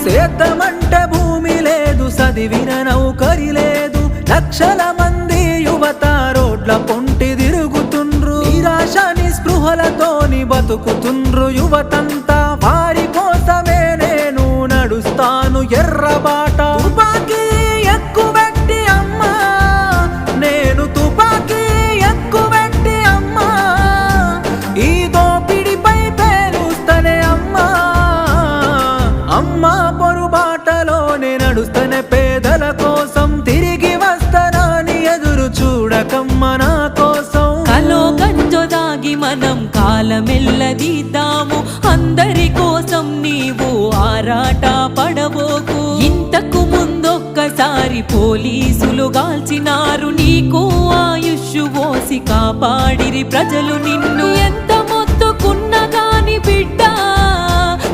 సేద్యమంటే భూమి లేదు, చదివిన నౌకరి లేదు, లక్షల మంది యువత రోడ్ల పొంటి తిరుగుతుండ్రు, నిరాశ నిస్పృహలతోని బతుకుతుండ్రు యువతంతా. వారి కోసమే నేను నడుస్తాను ఎర్రబాట. తుపాకీ ఎక్కుబెట్టి అమ్మా, నేను తుపాకీ ఎక్కుబెట్టి అమ్మా, ఈ దోపిడిపై పేలుస్తనే అమ్మా. అమ్మా పొరుబాటలోనే నడుస్తనే పేదల కోసం, తిరిగి వస్తానని ఎదురు చూడకమ్మ నా కోసం. కలో గంజో దాగి మనం కాలమెల్లదీద్దాము, అందరి కోసం నీవు ఆరాట పడబోకు. ఇంతకు ముందొక్కసారి పోలీసులు గాల్చినారు, నీకు ఆయుష్ పోసి కాపాడిరి ప్రజలు నిన్ను. ఎంత